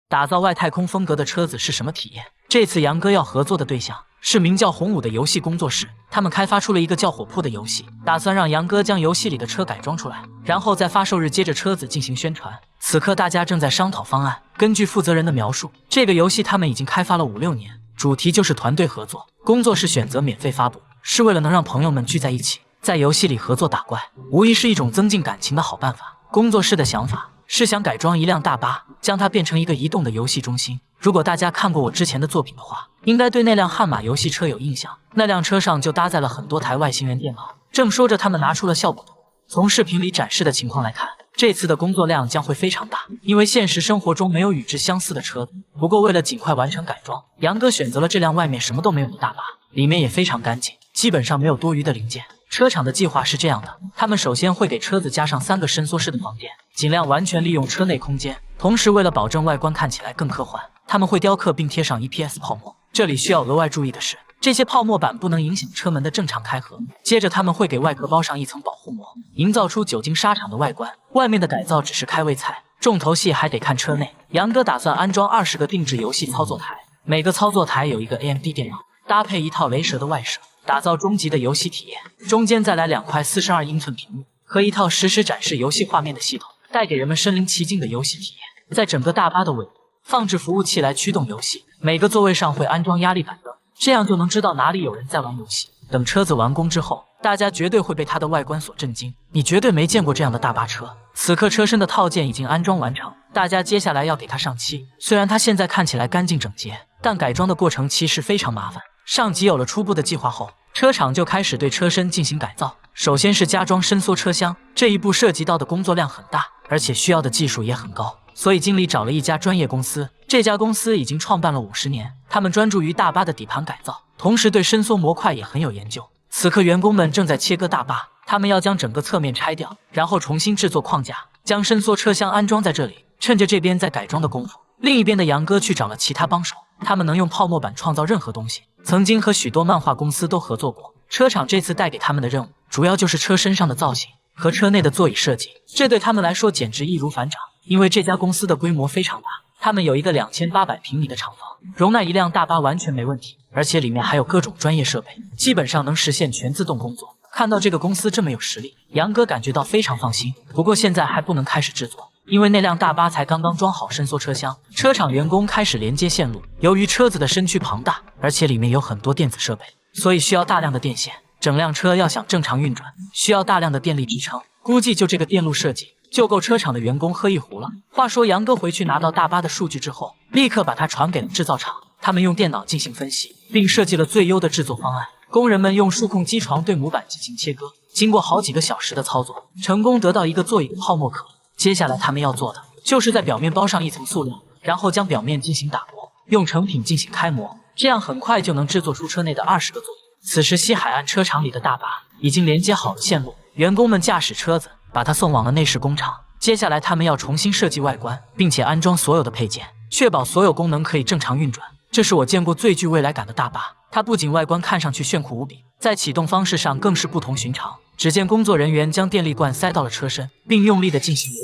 打造外太空风格的车子是什么体验？这次杨哥要合作的对象是名叫红武的游戏工作室，他们开发出了一个叫火扑的游戏，打算让杨哥将游戏里的车改装出来，然后在发售日接着车子进行宣传。此刻大家正在商讨方案。根据负责人的描述，这个游戏他们已经开发了5、6年，主题就是团队合作。工作室选择免费发布，是为了能让朋友们聚在一起，在游戏里合作打怪，无疑是一种增进感情的好办法。工作室的想法是想改装一辆大巴，将它变成一个移动的游戏中心。如果大家看过我之前的作品的话，应该对那辆悍马游戏车有印象。那辆车上就搭载了很多台外星人电脑。正说着，他们拿出了效果图。从视频里展示的情况来看，这次的工作量将会非常大，因为现实生活中没有与之相似的车子。不过为了尽快完成改装，杨哥选择了这辆外面什么都没有的大巴，里面也非常干净，基本上没有多余的零件。车厂的计划是这样的，他们首先会给车子加上3个伸缩式的房间，尽量完全利用车内空间。同时为了保证外观看起来更科幻，他们会雕刻并贴上 EPS 泡沫。这里需要额外注意的是，这些泡沫板不能影响车门的正常开合。接着他们会给外壳包上一层保护膜，营造出久经沙场的外观。外面的改造只是开胃菜，重头戏还得看车内。杨哥打算安装20个定制游戏操作台，每个操作台有一个 AMD 电脑，搭配一套雷蛇的外设，打造终极的游戏体验。中间再来2块42英寸屏幕和一套实时展示游戏画面的系统，带给人们身临其境的游戏体验。在整个大巴的尾部放置服务器来驱动游戏，每个座位上会安装压力板凳，这样就能知道哪里有人在玩游戏。等车子完工之后，大家绝对会被它的外观所震惊，你绝对没见过这样的大巴车。此刻车身的套件已经安装完成，大家接下来要给它上漆。虽然它现在看起来干净整洁，但改装的过程其实非常麻烦。上级有了初步的计划后，车厂就开始对车身进行改造。首先是加装伸缩车厢，这一步涉及到的工作量很大，而且需要的技术也很高，所以经理找了一家专业公司。这家公司已经创办了50年，他们专注于大巴的底盘改造，同时对伸缩模块也很有研究。此刻员工们正在切割大巴，他们要将整个侧面拆掉，然后重新制作框架，将伸缩车厢安装在这里。趁着这边在改装的功夫，另一边的杨哥去找了其他帮手，他们能用泡沫板创造任何东西，曾经和许多漫画公司都合作过。车厂这次带给他们的任务主要就是车身上的造型和车内的座椅设计，这对他们来说简直易如反掌。因为这家公司的规模非常大，他们有一个2800平米的厂房，容纳一辆大巴完全没问题，而且里面还有各种专业设备，基本上能实现全自动工作。看到这个公司这么有实力，杨哥感觉到非常放心。不过现在还不能开始制作，因为那辆大巴才刚刚装好伸缩车厢，车厂员工开始连接线路。由于车子的身躯庞大，而且里面有很多电子设备，所以需要大量的电线。整辆车要想正常运转，需要大量的电力支撑。估计就这个电路设计，就够车厂的员工喝一壶了。话说杨哥回去拿到大巴的数据之后，立刻把它传给了制造厂，他们用电脑进行分析，并设计了最优的制作方案。工人们用数控机床对模板进行切割，经过好几个小时的操作，成功得到一个座椅的泡沫壳。接下来他们要做的就是在表面包上一层塑料，然后将表面进行打磨，用成品进行开模，这样很快就能制作出车内的20个座椅。此时西海岸车厂里的大巴已经连接好了线路，员工们驾驶车子把它送往了内饰工厂。接下来他们要重新设计外观，并且安装所有的配件，确保所有功能可以正常运转。这是我见过最具未来感的大巴，它不仅外观看上去炫酷无比，在启动方式上更是不同寻常。只见工作人员将电力罐塞到了车身，并用力的进行扭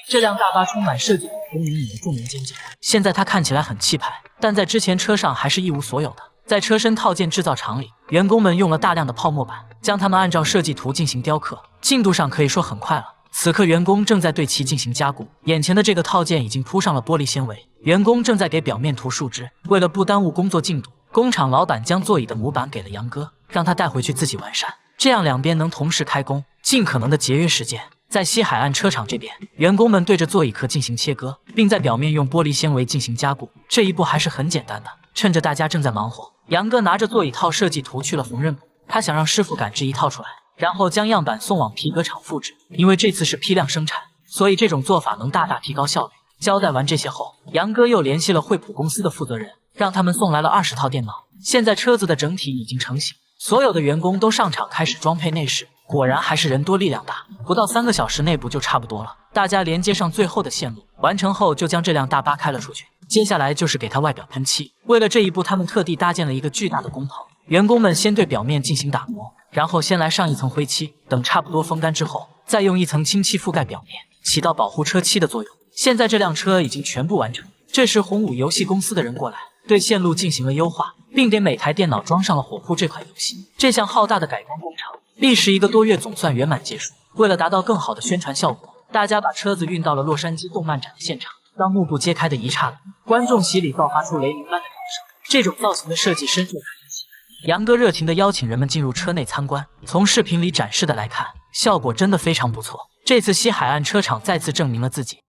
这辆大巴充满设计感，工人引得众人尖叫。现在它看起来很气派，但在之前车上还是一无所有的。在车身套件制造厂里，员工们用了大量的泡沫板，将它们按照设计图进行雕刻，进度上可以说很快了。此刻员工正在对其进行加固，眼前的这个套件已经铺上了玻璃纤维，员工正在给表面涂树脂。为了不耽误工作进度，工厂老板将座椅的模板给了杨哥，让他带回去自己完善，这样两边能同时开工，尽可能的节约时间。在西海岸车厂这边，员工们对着座椅壳进行切割，并在表面用玻璃纤维进行加固。这一步还是很简单的。趁着大家正在忙活，杨哥拿着座椅套设计图去了缝纫部，他想让师傅赶制一套出来，然后将样板送往皮革厂复制。因为这次是批量生产，所以这种做法能大大提高效率。交代完这些后，杨哥又联系了惠普公司的负责人，让他们送来了20套电脑。现在车子的整体已经成型，所有的员工都上场开始装配内饰。果然还是人多力量大，不到3个小时内部就差不多了。大家连接上最后的线路，完成后就将这辆大巴开了出去。接下来就是给它外表喷漆。为了这一步，他们特地搭建了一个巨大的工棚，员工们先对表面进行打磨，然后先来上一层灰漆，等差不多风干之后，再用一层清漆覆盖表面，起到保护车漆的作用。现在这辆车已经全部完成。这时红武游戏公司的人过来，对线路进行了优化，并给每台电脑装上了火扑这款游戏。这项浩大的改装工程历时1个多月，总算圆满结束。为了达到更好的宣传效果，大家把车子运到了洛杉矶动漫展的现场。当幕布揭开的一刹那，观众席里爆发出雷鸣般的掌声。这种造型的设计深受大家喜爱。杨哥热情地邀请人们进入车内参观。从视频里展示的来看，效果真的非常不错。这次西海岸车厂再次证明了自己。